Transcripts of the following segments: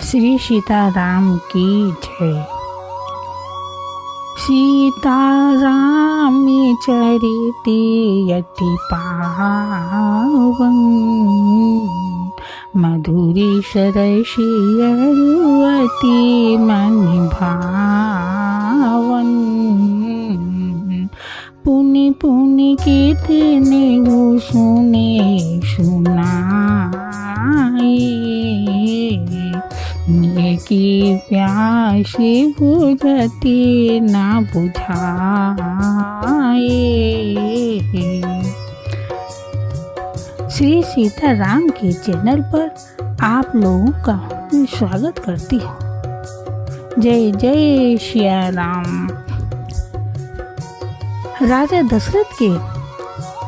श्री सीताराम की जय। सीताराम चरित अति पावन, मधुरी सरसी अति मन भावन। पुनि पुनि कितने वो सुने सुनाए, की प्यासी बुझती ना बुझाए। श्री सीताराम के चैनल पर आप लोगों का मैं स्वागत करती हूँ। जय जय सिया राम। राजा दशरथ के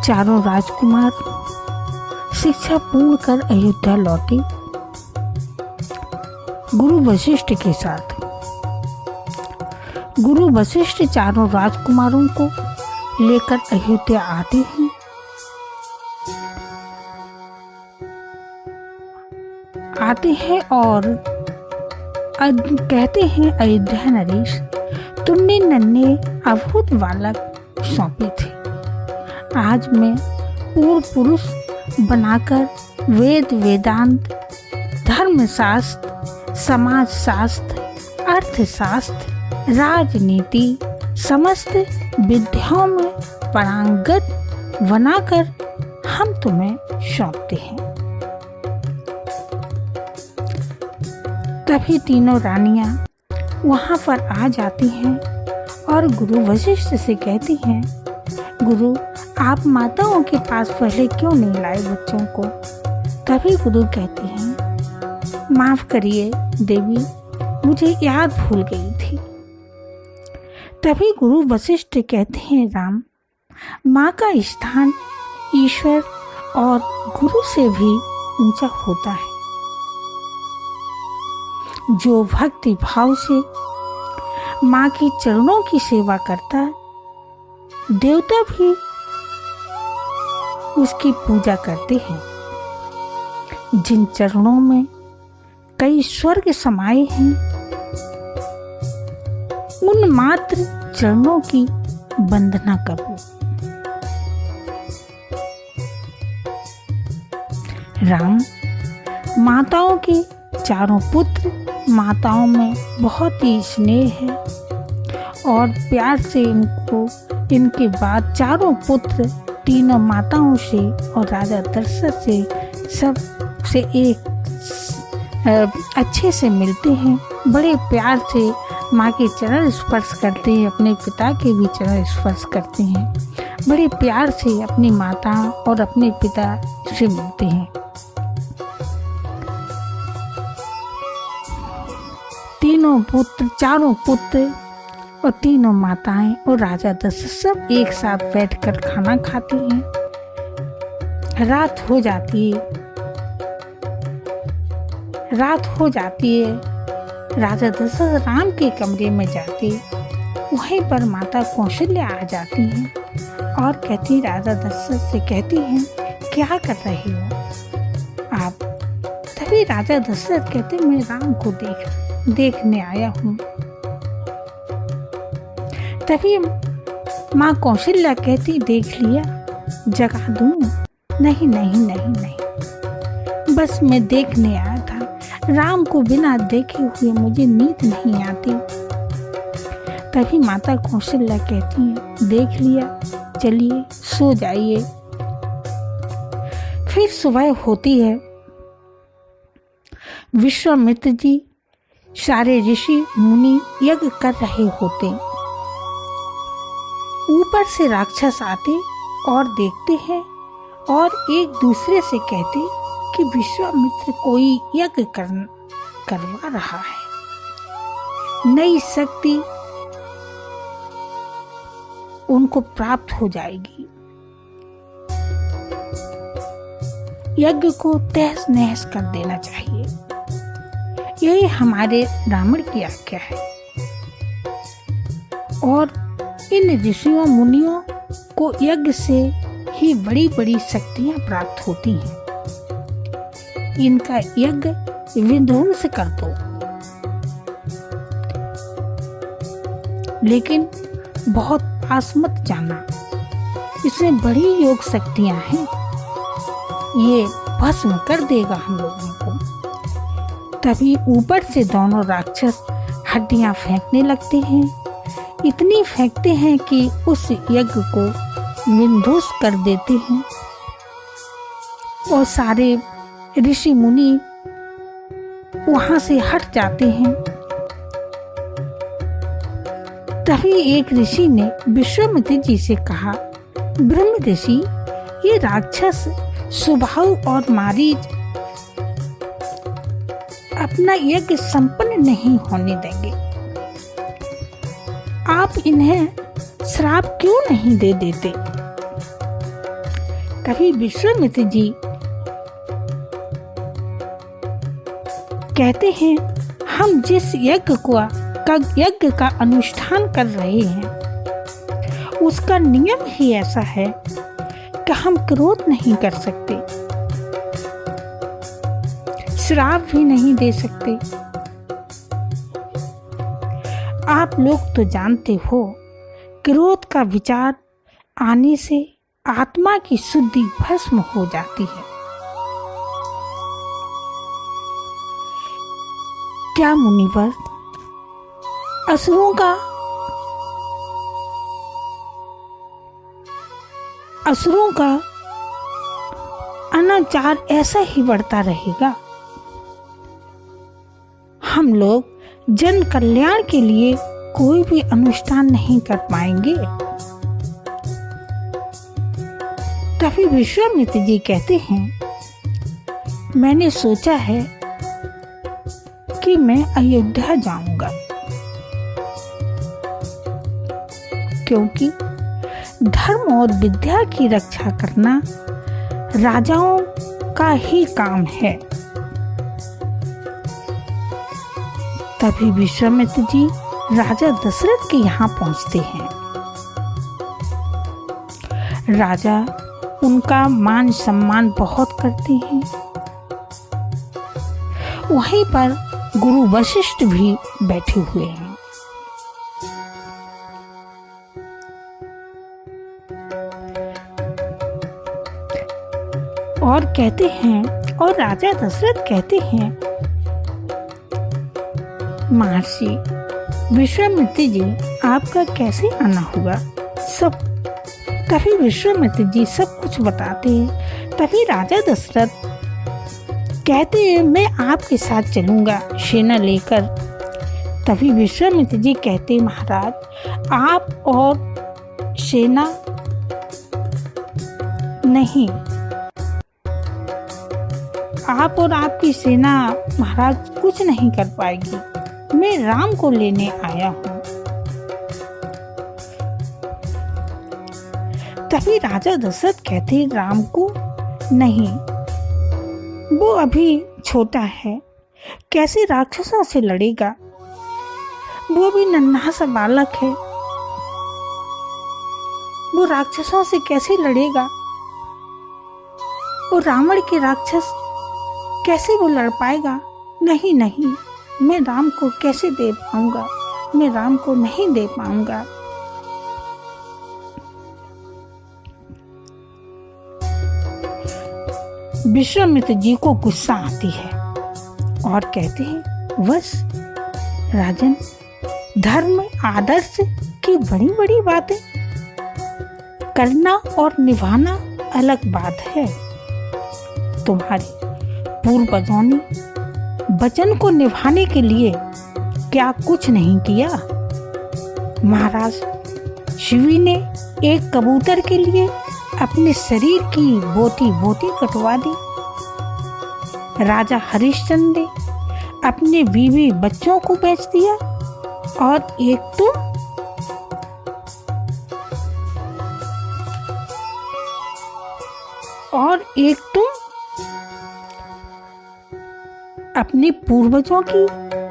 चारों राजकुमार शिक्षा पूर्ण कर अयोध्या लौटे। गुरु वशिष्ठ के साथ गुरु वशिष्ठ चारों राजकुमारों को लेकर अयोध्या आते हैं और कहते हैं, अयोध्या नरेश, तुमने नन्हे अभूत बालक सौंपे थे। आज मैं पूर्व पुरुष बनाकर वेद वेदांत, धर्मशास्त्र, समाज शास्त्र, अर्थशास्त्र, राजनीति समस्त विद्याओं में पारंगत बनाकर हम तुम्हें सौंपते हैं। तभी तीनों रानियां वहां पर आ जाती हैं और गुरु वशिष्ठ से कहती हैं, गुरु आप माताओं के पास पहले क्यों नहीं लाए बच्चों को? तभी गुरु कहते हैं, माफ करिए देवी, मुझे याद भूल गई थी। तभी गुरु वशिष्ठ कहते हैं, राम, माँ का स्थान ईश्वर और गुरु से भी ऊंचा होता है। जो भक्ति भाव से माँ के चरणों की सेवा करता है, देवता भी उसकी पूजा करते हैं। जिन चरणों में कई स्वर्ग समाये हैं, उन मात्र चरणों की वंदना करो। राम, माताओं के चारों पुत्र माताओं में बहुत ही स्नेह है और प्यार से इनके बाद चारों पुत्र तीनों माताओं से और राजा दशरथ से सब से एक अच्छे से मिलते हैं। बड़े प्यार से माँ के चरण स्पर्श करते हैं, अपने पिता के भी चरण स्पर्श करते हैं। बड़े प्यार से अपनी माता और अपने पिता से मिलते हैं। तीनों पुत्र, चारों पुत्र और तीनों माताएं और राजा दशरथ सब एक साथ बैठकर खाना खाते हैं। रात हो जाती है। राजा दशरथ राम के कमरे में जाते, वहीं पर माता कौशल्या आ जाती हैं और कहती, राजा दशरथ से कहती हैं, क्या कर रहे हो आप? तभी राजा दशरथ कहते, मैं राम को देखने आया हूँ। तभी माँ कौशल्या कहती, देख लिया, जगा दूँ? नहीं, बस मैं देखने आया था। राम को बिना देखे हुए मुझे नींद नहीं आती। तभी माता कौशल्या कहती है, देख लिया, चलिए सो जाइए। फिर सुबह होती है। विश्वामित्र जी सारे ऋषि मुनि यज्ञ कर रहे होते। ऊपर से राक्षस आते और देखते हैं और एक दूसरे से कहते कि विश्वामित्र कोई यज्ञ करवा रहा है, नई शक्ति उनको प्राप्त हो जाएगी, यज्ञ को तहस नहस कर देना चाहिए। यही हमारे ब्राह्मण की आज्ञा है और इन ऋषियों मुनियों को यज्ञ से ही बड़ी बड़ी शक्तियां प्राप्त होती हैं। इनका यज्ञ विध्वंस कर दो। लेकिन बहुत पास मत जाना, इसमें बड़ी योग शक्तियां हैं, ये भस्म कर देगा हम लोगों को। तभी ऊपर से दोनों राक्षस हड्डियां फेंकने लगते हैं। इतनी फेंकते हैं कि उस यज्ञ को विध्वंस कर देते हैं और सारे ऋषि मुनि वहां से हट जाते हैं। तभी एक ऋषि ने विश्वामित्र जी से कहा, ब्रह्म ऋषि, ये राक्षस सुबाहु और मारीच अपना यज्ञ संपन्न नहीं होने देंगे। आप इन्हें श्राप क्यों नहीं दे देते? तभी विश्वामित्र जी कहते हैं, हम जिस यज्ञ का अनुष्ठान कर रहे हैं उसका नियम ही ऐसा है कि हम क्रोध नहीं कर सकते, श्राप भी नहीं दे सकते। आप लोग तो जानते हो, क्रोध का विचार आने से आत्मा की शुद्धि भस्म हो जाती है। क्या मुनिवर, असुरों का अनाचार ऐसा ही बढ़ता रहेगा? हम लोग जन कल्याण के लिए कोई भी अनुष्ठान नहीं कर पाएंगे। तभी विश्वामित्र जी कहते हैं, मैंने सोचा है कि मैं अयोध्या जाऊंगा, क्योंकि धर्म और विद्या की रक्षा करना राजाओं का ही काम है। तभी विश्वामित्र जी राजा दशरथ के यहाँ पहुंचते हैं। राजा उनका मान सम्मान बहुत करते हैं। वहीं पर गुरु वशिष्ठ भी बैठे हुए हैं। और कहते हैं, और राजा दशरथ कहते हैं, महर्षि विश्वामित्र जी, आपका कैसे आना हुआ? सब तभी विश्वामित्र जी सब कुछ बताते हैं। तभी राजा दशरथ कहते हैं, मैं आपके साथ चलूंगा सेना लेकर। तभी विश्वामित्र जी कहते हैं, महाराज, आप और सेना नहीं, आप और आपकी सेना महाराज कुछ नहीं कर पाएगी। मैं राम को लेने आया हूँ। तभी राजा दशरथ कहते हैं, राम को नहीं, वो अभी छोटा है, कैसे राक्षसों से लड़ेगा? वो भी नन्हा सा बालक है, वो राक्षसों से कैसे लड़ेगा? वो रावण के राक्षस कैसे वो लड़ पाएगा? नहीं नहीं, मैं राम को कैसे दे पाऊंगा, मैं राम को नहीं दे पाऊंगा। विश्वामित्र जी को गुस्सा आती है और कहते हैं, बस राजन, धर्म आदर्श की बड़ी बड़ी बातें करना और निभाना अलग बात है। तुम्हारे पूर्वजों ने वचन को निभाने के लिए क्या कुछ नहीं किया? महाराज शिवी ने एक कबूतर के लिए अपने शरीर की बोटी बोटी कटवा दी। राजा हरिश्चंद्र ने अपने बीवी बच्चों को बेच दिया। और एक तुम अपने पूर्वजों की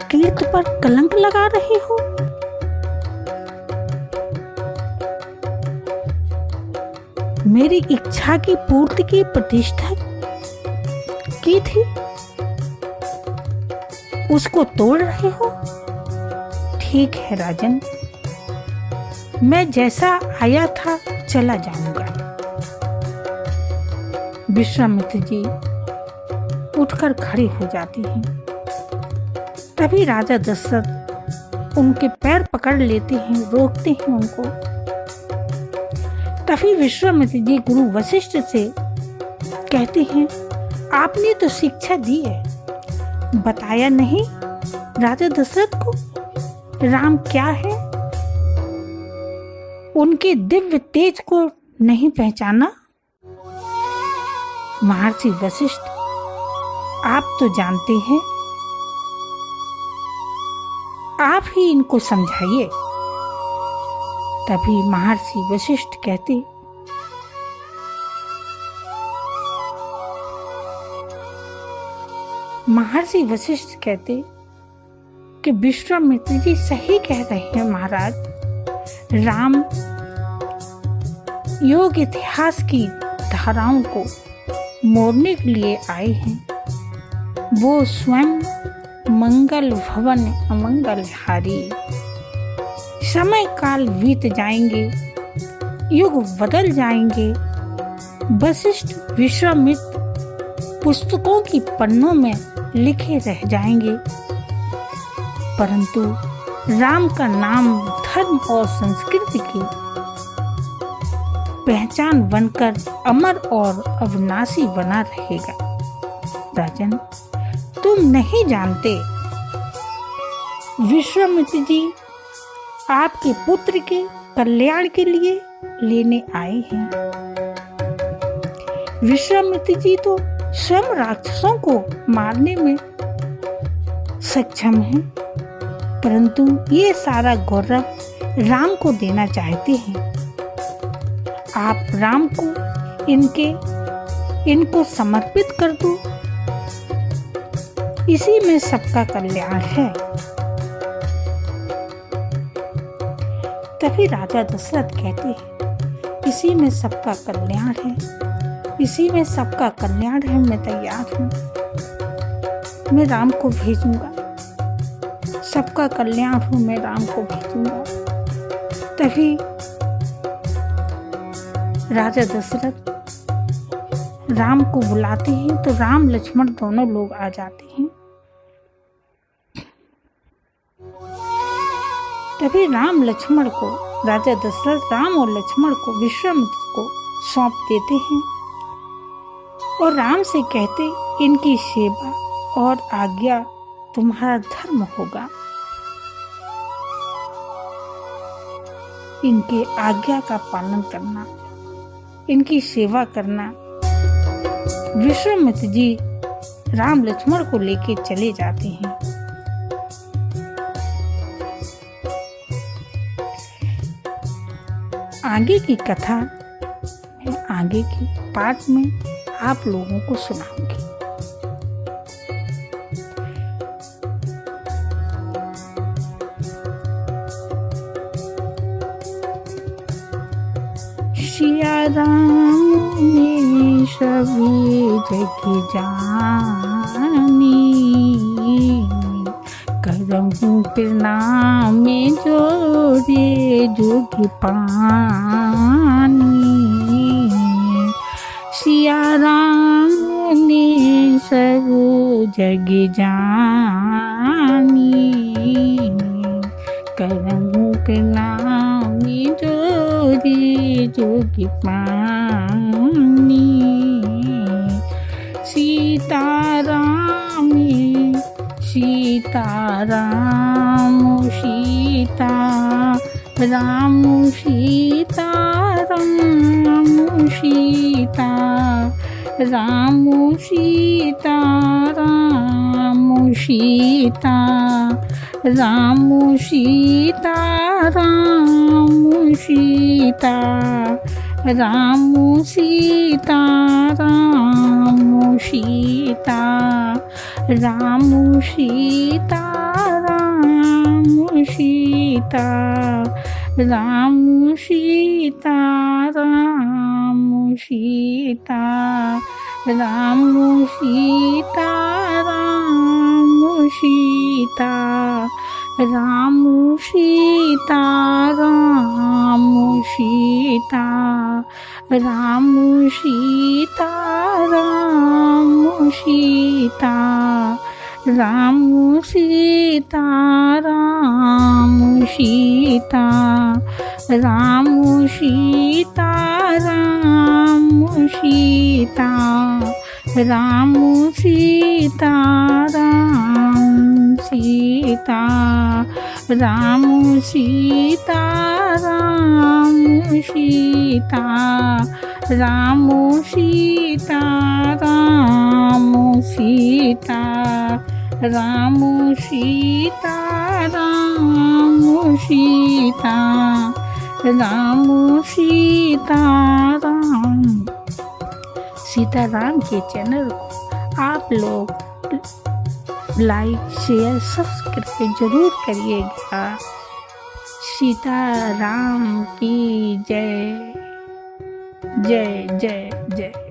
कीर्ति पर कलंक लगा रहे हो। मेरी इच्छा की पूर्ति की प्रतिष्ठा की थी, उसको तोड़ रहे हो? ठीक है राजन, मैं जैसा आया था चला जाऊंगा। विश्वामित्र जी उठकर खड़े हो जाती हैं। तभी राजा दशरथ उनके पैर पकड़ लेते हैं, रोकते हैं उनको। तभी विश्वामित्र जी गुरु वशिष्ठ से कहते हैं, आपने तो शिक्षा दी है, बताया नहीं राजा दशरथ को राम क्या है? उनके दिव्य तेज को नहीं पहचाना? महर्षि वशिष्ठ, आप तो जानते हैं, आप ही इनको समझाइए। तभी महर्षि वशिष्ठ कहते, महर्षि वशिष्ठ कहते कि विश्वामित्र जी सही कह रहे हैं महाराज। राम योग इतिहास की धाराओं को मोड़ने के लिए आए हैं। वो स्वयं मंगल भवन अमंगल हारी। समय काल बीत जाएंगे, युग बदल जाएंगे, वशिष्ठ विश्वामित्र पुस्तकों की पन्नों में लिखे रह जाएंगे, परंतु राम का नाम धर्म और संस्कृति की पहचान बनकर अमर और अविनाशी बना रहेगा। राजन, तुम नहीं जानते, विश्वामित्र जी आपके पुत्र के कल्याण के लिए लेने आए हैं। विश्वामित्र जी तो स्वयं राक्षसों को मारने में सक्षम हैं, परंतु ये सारा गौरव राम को देना चाहते हैं। आप राम को इनको समर्पित कर दो, इसी में सबका कल्याण है। तभी राजा दशरथ कहते हैं, इसी में सबका कल्याण है, इसी में सबका कल्याण है, मैं तैयार हूँ, मैं राम को भेजूंगा, सबका कल्याण हो, मैं राम को भेजूंगा। तभी राजा दशरथ राम को बुलाते हैं, तो राम लक्ष्मण दोनों लोग आ जाते हैं। तभी राम लक्ष्मण को, राजा दशरथ राम और लक्ष्मण को विश्वामित्र को सौंप देते हैं और राम से कहते, इनकी सेवा और आज्ञा तुम्हारा धर्म होगा, इनके आज्ञा का पालन करना, इनकी सेवा करना। विश्वामित्र जी राम लक्ष्मण को लेके चले जाते हैं। आगे की कथा मैं आगे की पार्ट में आप लोगों को सुनाऊंगी। सिया राम ने सभी जग जानी, करहूँ प्रणाम जोड़े जोगी पानी। सिया राम ने सब जग जानी, करहूँ प्रणाम जोड़े जोगी पानी। सीताराम सीता राम सीता राम सीता राम सीता राम सीता राम सीता राम सीता राम सीता राम सीता राम सीता राम सीता राम सीता राम सीता राम सीता राम सीता राम सीता। सीता राम सीता राम सीता राम सीता राम सीता राम सीता राम सीता राम सीता राम सीता राम सीता राम सीता राम सीता राम सीता राम सीता राम सीता राम सीता राम सीता राम सीता राम। सीताराम के चैनल को आप लोग लाइक शेयर सब्सक्राइब जरूर करिएगा। सीताराम की जय जय जय जय।